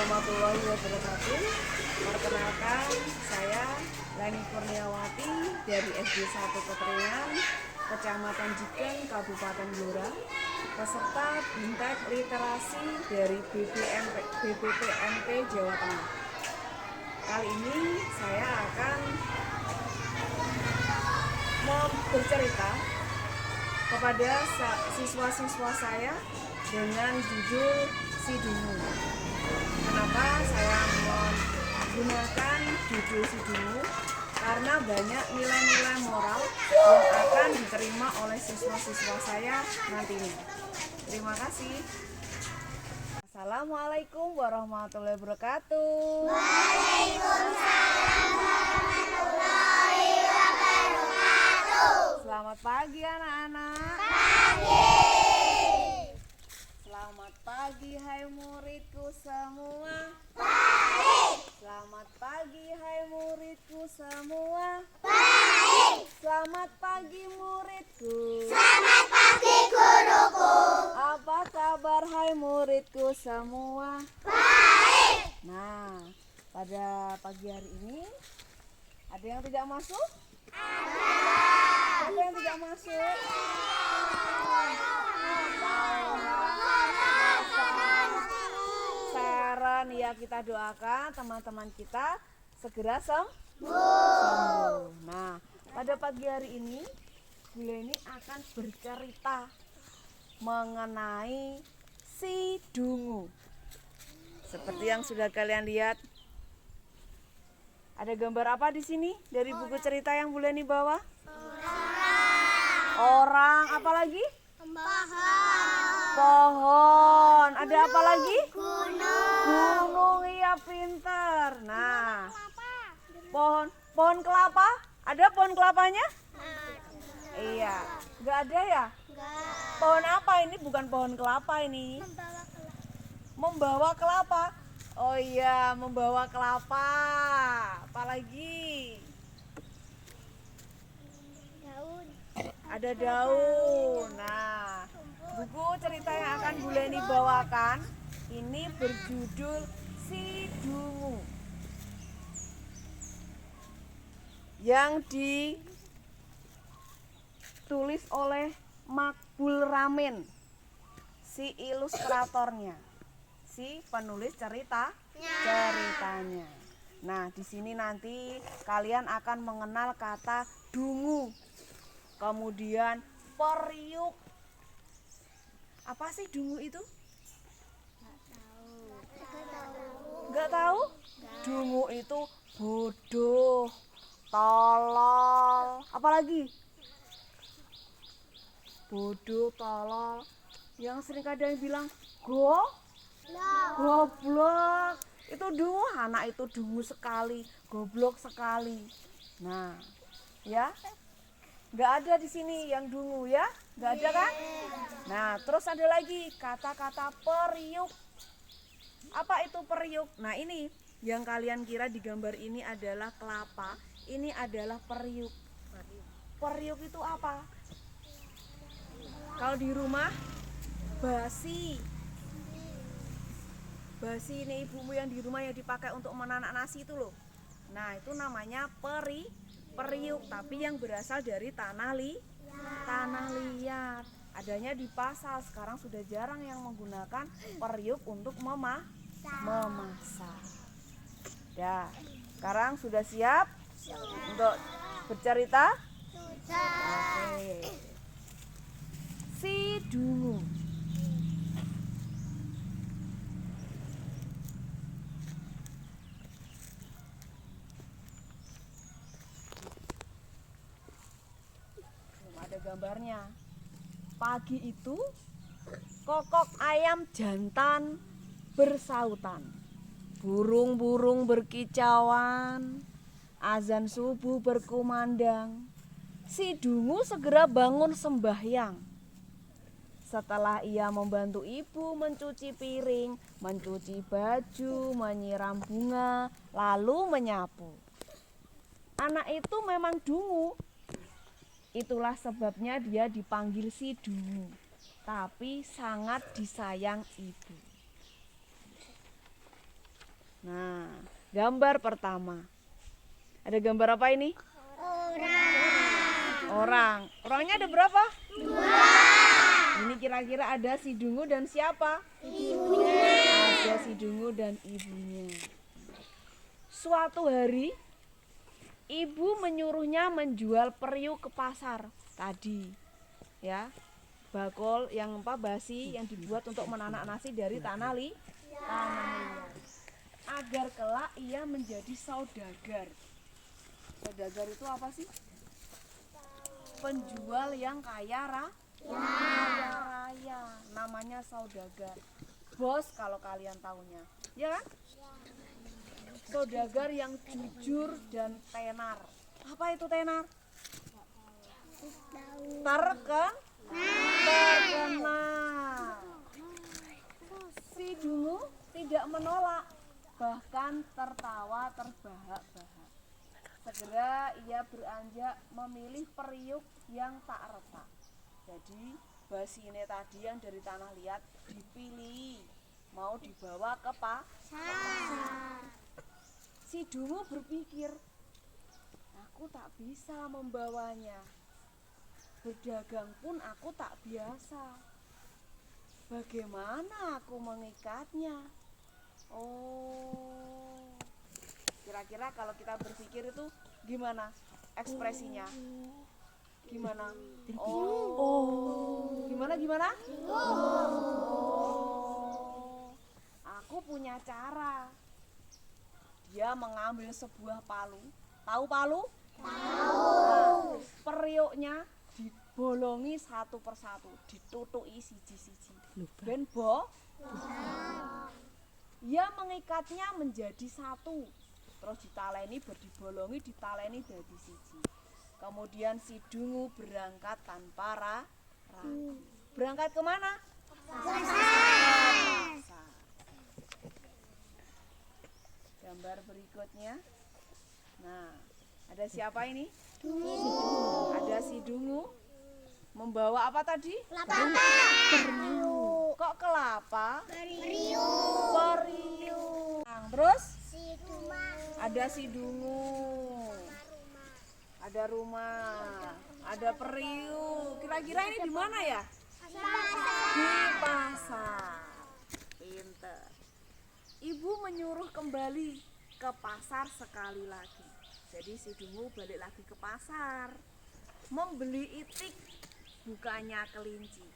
warahmatullahi wabarakatuh. Perkenalkan, saya Leni Kurniawati dari SD 1 Petringan, Kecamatan Jigen, Kabupaten Blora, peserta Bintek Literasi dari BPPMP Jawa Tengah. Kali ini saya akan bercerita kepada siswa-siswa saya dengan judul Si Dungu. Kenapa saya menggunakan judul Si Dungu? Karena banyak nilai-nilai moral yang akan diterima oleh siswa-siswa saya nantinya. Terima kasih. Assalamualaikum warahmatullahi wabarakatuh. Waalaikumsalam warahmatullahi wabarakatuh. Selamat pagi anak-anak. Pagi. Selamat pagi hai muridku semua. Baik. Selamat pagi hai muridku semua. Baik. Selamat pagi muridku. Selamat pagi guruku. Apa kabar hai muridku semua? Baik. Nah, pada pagi hari ini ada yang tidak masuk? Ada yang tidak masuk? Saran ya, kita doakan teman-teman kita segera sembuh. Nah, pada pagi hari ini Bu Leni akan bercerita mengenai Si Dungu. Seperti yang sudah kalian lihat, ada gambar apa di sini dari buku cerita yang Bu Leni bawa? Orang, apa lagi? Pohon. Ada apa lagi? Gunung, iya pinter. Nah, pohon kelapa. Ada pohon kelapanya? Iya. Nggak ada ya? Pohon apa ini? Bukan pohon kelapa ini. Membawa kelapa. Oh iya, membawa kelapa. Apalagi? Ada daun. Nah, buku cerita yang akan Bu Leni bawakan ini berjudul Si Dungu, yang ditulis oleh Makbul Ramin, si ilustratornya, si penulis ceritanya. Nah, di sini nanti kalian akan mengenal kata dungu. Kemudian periuk. Apa sih dungu itu? Nggak tahu? Dungu itu bodoh, tolol. Apalagi? Bodoh, tolol. Yang sering kadang bilang goblok. Itu dungu, anak itu dungu sekali, goblok sekali. Nah, ya. Nggak ada di sini yang dungu ya, nggak ada kan? Nah, terus ada lagi kata-kata periuk. Apa itu periuk? Nah, ini yang kalian kira di gambar ini adalah kelapa, ini adalah periuk. Periuk itu apa? Kalau di rumah, basi. Basi ini ibumu yang di rumah yang dipakai untuk menanak nasi itu loh. Nah, itu namanya periuk, tapi yang berasal dari tanah liat. Adanya di pasar. Sekarang sudah jarang yang menggunakan periuk untuk memasak. Dah, sekarang sudah siap untuk bercerita? Oke. Si Dungu. Ada gambarnya. Pagi itu kokok ayam jantan bersautan, burung-burung berkicauan, azan subuh berkumandang. Si Dungu segera bangun sembahyang. Setelah ia membantu ibu mencuci piring, mencuci baju, menyiram bunga, lalu menyapu. Anak itu memang dungu. Itulah sebabnya dia dipanggil Si Dungu, tapi sangat disayang ibu. Nah, gambar pertama. Ada gambar apa ini? Orang. Orangnya ada berapa? 2. Ini kira-kira ada si Dungu dan siapa? Ibunya. Ada si Dungu dan ibunya. Suatu hari, ibu menyuruhnya menjual periuk ke pasar tadi. Ya. Bakul yang basi yang dibuat untuk menanak nasi dari tanah liat. Agar kelak ia menjadi saudagar. Saudagar itu apa sih? Penjual yang kaya raya. Namanya saudagar. Bos kalau kalian tahunya. Ya kan? Saudagar yang jujur dan tenar. Apa itu tenar? Terkenal. Si Dungu tidak menolak, bahkan tertawa terbahak-bahak. Segera ia beranjak memilih periuk yang tak retak. Jadi basi ini tadi yang dari tanah liat dipilih, mau dibawa ke pasar. Si Dungu berpikir, aku tak bisa membawanya. Berdagang pun aku tak biasa. Bagaimana aku mengikatnya? Oh, kira-kira kalau kita berpikir itu gimana ekspresinya? Gimana? Oh, gimana? Oh, aku punya cara. Dia mengambil sebuah palu. Tahu palu? Tahu. Nah, periuknya dibolongi satu persatu, ditutuki siji-siji. Ben ia mengikatnya menjadi satu. Terus ditaleni dibolongi, ditaleni jadi siji. Kemudian si Dungu berangkat tanpa ragu. Berangkat kemana? Pasar. Gambar berikutnya. Nah, ada siapa ini? Dungu. Ada si Dungu membawa apa tadi? Periuk. Kok kelapa? Periuk. Terus? Ada si Dungu. Ada rumah. Ada periuk. Kira-kira ini di mana ya? Di pasar. Pinter. Ibu menyuruh kembali ke pasar sekali lagi. Jadi si Dungu balik lagi ke pasar, membeli itik, bukannya kelinci,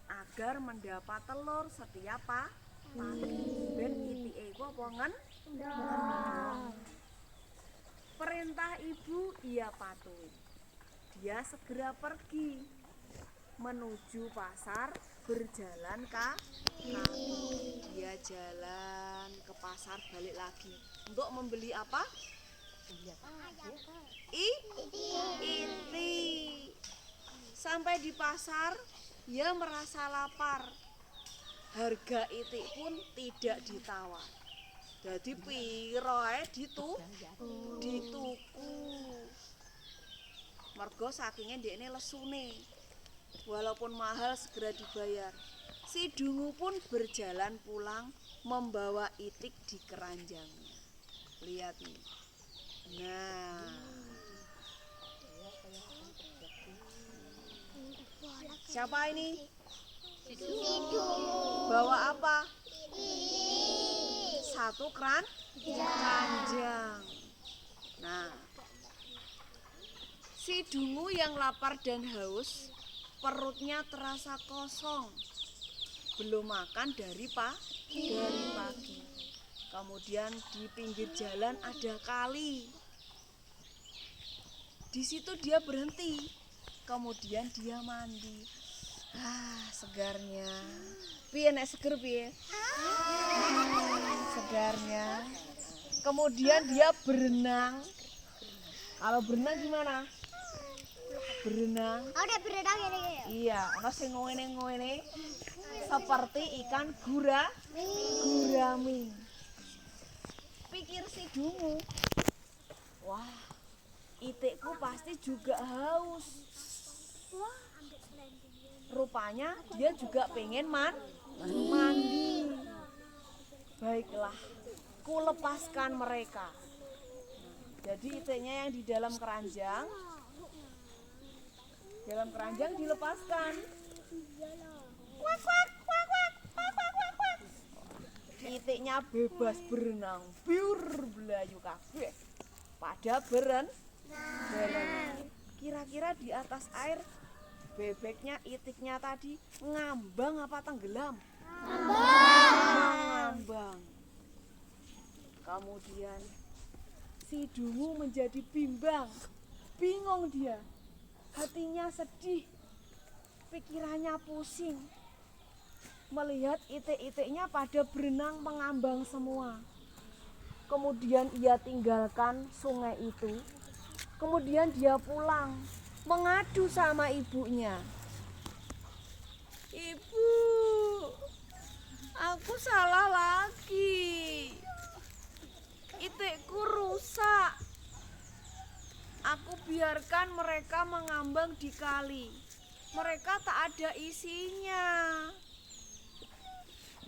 agar mendapat telur setiap pagi. Ben itike iku apa ngendong. Perintah ibu ia patuhi. Dia segera pergi menuju pasar, berjalan kaki. Dia jalan ke pasar balik lagi untuk membeli apa? Itik. Sampai di pasar, ia merasa lapar. Harga itik pun tidak ditawar. Jadi piro ae dituku. Mergo sakingnya ndekne lesune. Walaupun mahal segera dibayar. Si Dungu pun berjalan pulang membawa itik di keranjangnya. Lihat nih. Nah. Siapa ini? Si Dungu. Bawa apa? Satu keranjang. Nah. Si Dungu yang lapar dan haus, perutnya terasa kosong. Belum makan dari pagi. Kemudian di pinggir jalan ada kali. Di situ dia berhenti. Kemudian dia mandi. Segarnya. Piye nek seger piye? Segarnya. Kemudian dia berenang. Kalau berenang gimana? Berenang. Ada berenang ini. Iya, ana sing ngene-ngene seperti ikan gurami. Pikir si Dungu. Wah, itikku pasti juga haus. Wah, rupanya dia juga pengen mandi. Baiklah. Baiklah, kulepaskan mereka. Jadi itiknya yang di dalam keranjang dilepaskan. Kuak, kuak, kuak, kuak, kuak, kuak, kuak, kuak. Itiknya bebas berenang, biur belayu kabeh. Pada berenang. Kira-kira di atas air bebeknya, itiknya tadi ngambang apa tenggelam? Ngambang. Kemudian si Dungu menjadi bimbang, bingung dia, hatinya sedih, pikirannya pusing, melihat itik-itiknya pada berenang mengambang semua. Kemudian ia tinggalkan sungai itu, kemudian dia pulang, mengadu sama ibunya. Ibu, aku salah lagi. Itikku rusak. Aku biarkan mereka mengambang di kali. Mereka tak ada isinya.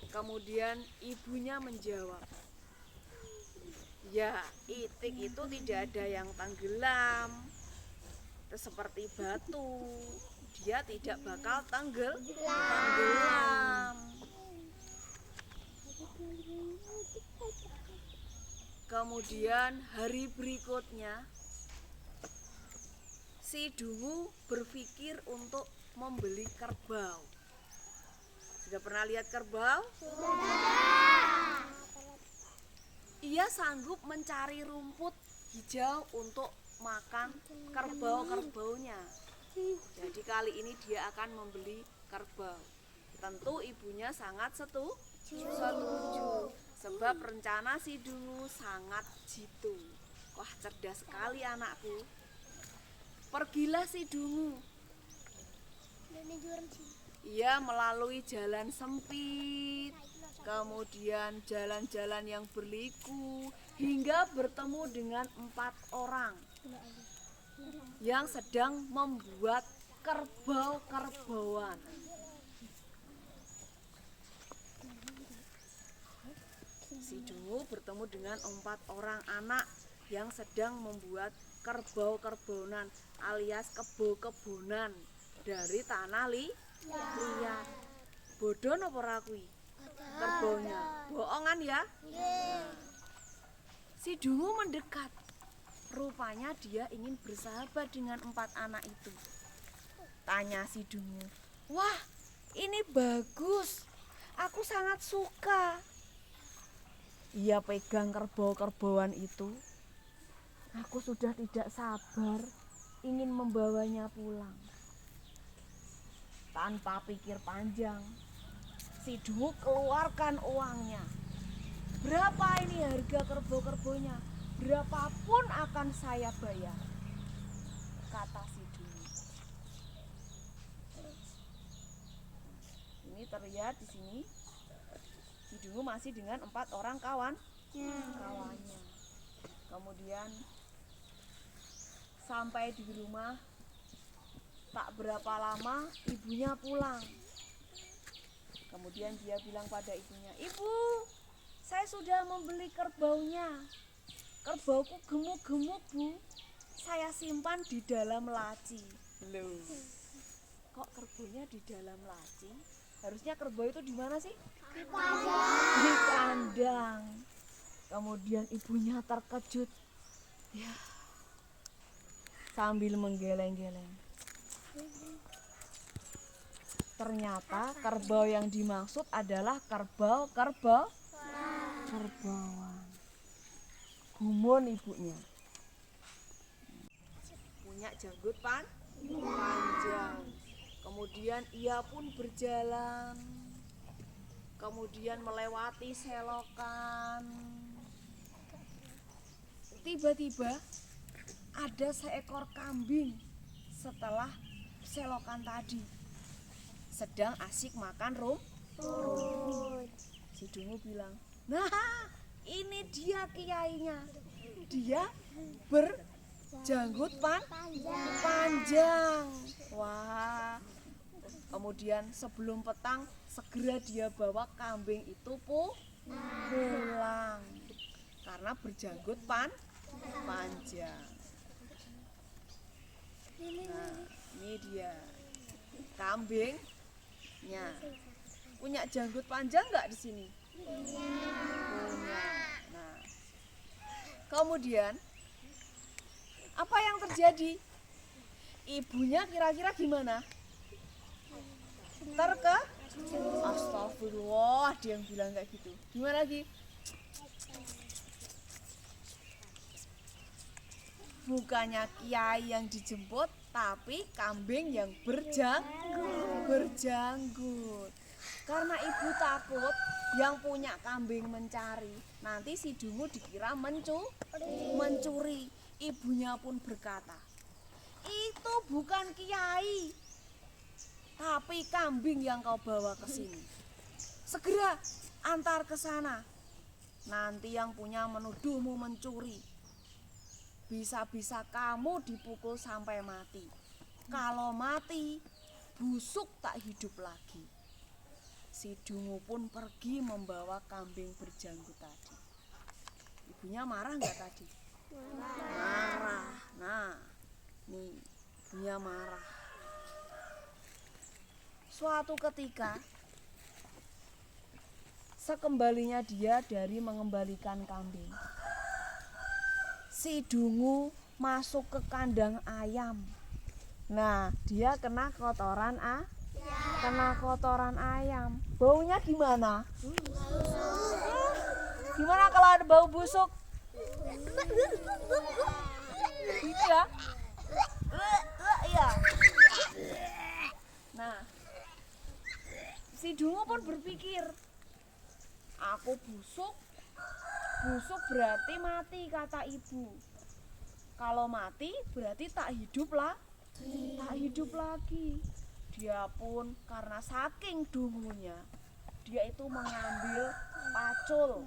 Kemudian ibunya menjawab, ya, itik itu tidak ada yang tenggelam. Seperti batu, dia tidak bakal tenggelam. Kemudian hari berikutnya si Dungu berpikir untuk membeli kerbau. Sudah pernah lihat kerbau? Sudah. Ia sanggup mencari rumput hijau untuk makan kerbau-kerbaunya. Jadi kali ini dia akan membeli kerbau. Tentu ibunya sangat setuju. Sebab rencana si Dungu sangat jitu. Wah, cerdas sekali anakku. Pergilah si Dungu. Ia melalui jalan sempit, kemudian jalan-jalan yang berliku, hingga bertemu dengan 4 orang yang sedang membuat kerbau-kerbauan. Si Dungu bertemu dengan 4 orang anak yang sedang membuat kerbau-kerbauan alias kebo-kebonan dari tanah liat. Bodoh napa ora kuwi? Kerbaunya bohongan ya? Nah, si Dungu mendekat. Rupanya dia ingin bersahabat dengan 4 anak itu. Tanya si Dungu, wah, ini bagus. Aku sangat suka. Ia pegang kerbau-kerbauan itu. Aku sudah tidak sabar ingin membawanya pulang. Tanpa pikir panjang, si Dungu keluarkan uangnya. Berapa ini harga kerbau-kerbaunya? Berapapun akan saya bayar, kata si Dungu. Ini terlihat di sini. Si Dungu masih dengan 4 orang kawannya. Kemudian sampai di rumah, tak berapa lama ibunya pulang. Kemudian dia bilang pada ibunya, ibu, saya sudah membeli kerbaunya. Kerbauku gemuk-gemuk, bu. Saya simpan di dalam laci. Loh, kok kerbaunya di dalam laci? Harusnya kerbau itu di mana sih? Di kandang. Kemudian ibunya terkejut, ya, sambil menggeleng-geleng. Ternyata kerbau yang dimaksud adalah kerbauan. Gumun ibunya. Punya janggut panjang. Kemudian ia pun berjalan. Kemudian melewati selokan. Tiba-tiba ada seekor kambing setelah selokan tadi. Sedang asik makan rumput. Si Dungu bilang, nah, ini dia kiainya. Dia berjanggut panjang. Wah. Kemudian sebelum petang segera dia bawa kambing itu pulang. Karena berjanggut panjang. Nah, ini dia kambingnya. Punya janggut panjang nggak di sini? Punya. Nah, kemudian apa yang terjadi? Ibunya kira-kira gimana? Astagfirullah, dia yang bilang kayak gitu. Gimana lagi? Bukannya kiai yang dijemput, tapi kambing yang berjanggut. Karena ibu takut yang punya kambing mencari, nanti si Dungu dikira mencuri. Ibunya pun berkata, itu bukan kiai, tapi kambing yang kau bawa ke sini. Segera antar ke sana. Nanti yang punya menuduhmu mencuri. Bisa-bisa kamu dipukul sampai mati. Kalau mati, busuk tak hidup lagi. Si Dungu pun pergi membawa kambing berjanggut tadi. Ibunya marah nggak tadi? Marah. Nah, nih, ibunya marah. Suatu ketika, sekembalinya dia dari mengembalikan kambing, si Dungu masuk ke kandang ayam. Nah, dia kena kotoran ayam. Baunya gimana? Gimana kalau ada bau busuk? Gitu ya? Iya. Nah, si Dungu pun berpikir, aku busuk berarti mati, kata ibu. Kalau mati berarti tak hidup lagi. Dia pun karena saking dungunya, dia itu mengambil pacul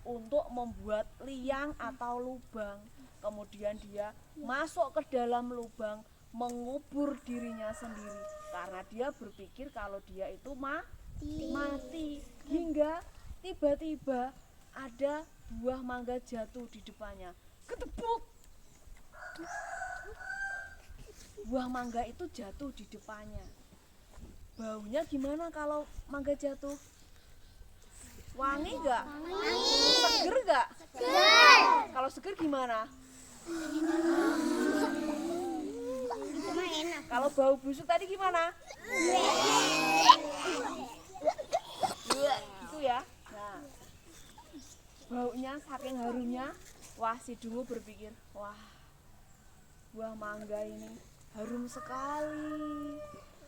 untuk membuat liang atau lubang. Kemudian dia masuk ke dalam lubang, mengubur dirinya sendiri. Karena dia berpikir kalau dia itu mati. Hingga tiba-tiba ada buah mangga jatuh di depannya. Ketepuk! Buah mangga itu jatuh di depannya. Baunya gimana kalau mangga jatuh? Wangi nggak? Seger nggak? Kalau seger gimana? Kalau bau busuk tadi gimana? Gitu ya. Nah, baunya saking harumnya, wah si Dungu berpikir, wah buah mangga ini harum sekali.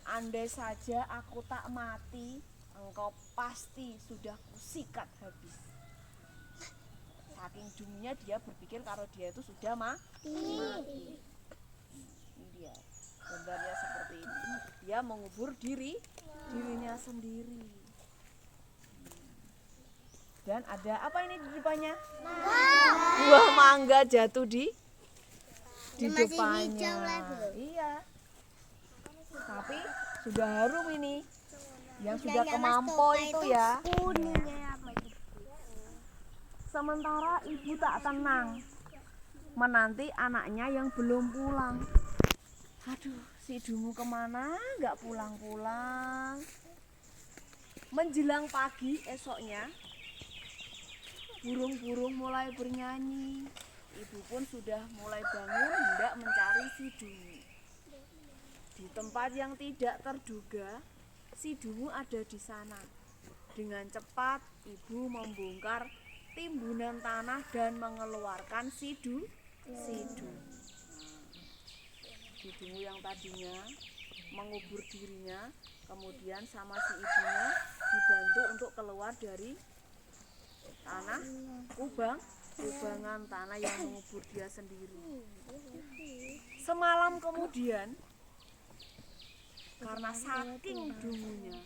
Andai saja aku tak mati, engkau pasti sudah kusikat habis. Saking dungunya dia berpikir kalau dia itu sudah mati. Ini dia, gambarnya seperti ini. Dia mengubur dirinya sendiri. Dan ada apa ini di depannya? Buah mangga jatuh di depannya. Iya. Tapi sudah harum ini. Yang sudah kemampau itu ya. Sementara ibu tak tenang menanti anaknya yang belum pulang. Aduh, si Dungu kemana? Nggak pulang-pulang. Menjelang pagi esoknya, burung-burung mulai bernyanyi. Ibu pun sudah mulai bangun hendak mencari si Dungu. Di tempat yang tidak terduga, si Dungu ada di sana. Dengan cepat, ibu membongkar timbunan tanah dan mengeluarkan si Dungu. Si Dungu yang tadinya mengubur dirinya, kemudian sama si ibunya dibantu untuk keluar dari tanah kubangan tanah yang mengubur dia sendiri. Semalam kemudian, karena saking dungunya,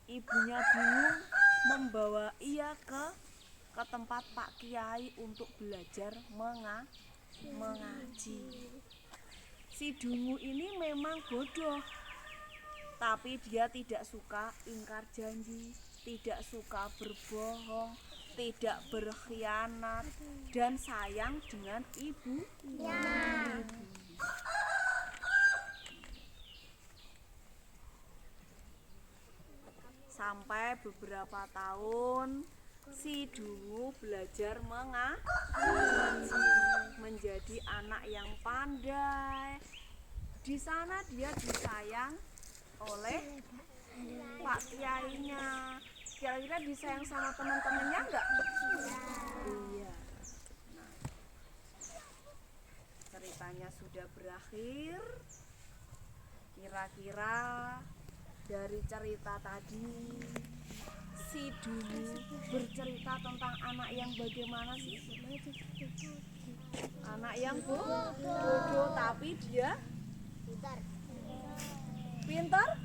ibunya bingung membawa ia ke tempat Pak Kiai untuk belajar mengaji. Si Dungu ini memang bodoh, tapi dia tidak suka ingkar janji. tidak suka berbohong, tidak berkhianat, dan sayang dengan ibu. Sampai beberapa tahun si Dungu belajar mengaji, menjadi anak yang pandai. Di sana dia disayang oleh Pak Kiainya. Kira-kira disayang sama teman-temannya enggak? Iya. Nah, ceritanya sudah berakhir. Kira-kira dari cerita tadi si Dungu bercerita tentang anak yang bagaimana sih? Anak yang bodoh tapi dia pintar,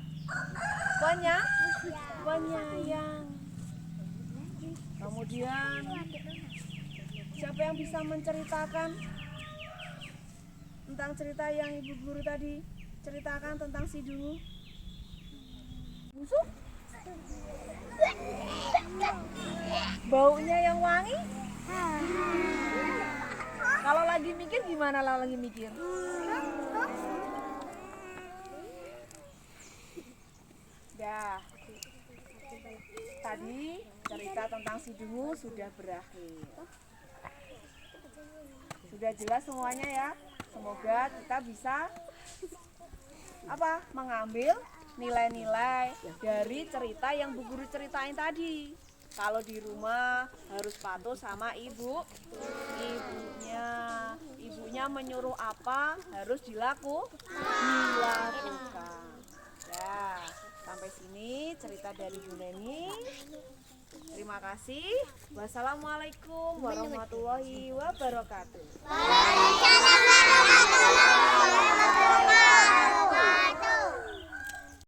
penyayang. Kemudian siapa yang bisa menceritakan tentang cerita yang ibu guru tadi ceritakan tentang si Dungu? Busuk? Baunya yang wangi? Kalau lagi mikir gimana lah lagi mikir? Dah. Tadi cerita tentang si Dungu sudah berakhir. Sudah jelas semuanya ya. Semoga kita bisa mengambil nilai-nilai dari cerita yang Bu Guru ceritain tadi. Kalau di rumah harus patuh sama ibunya menyuruh apa harus dilakukan. Ya, sampai sini cerita dari Bu Neni. Terima kasih. Wassalamualaikum warahmatullahi wabarakatuh.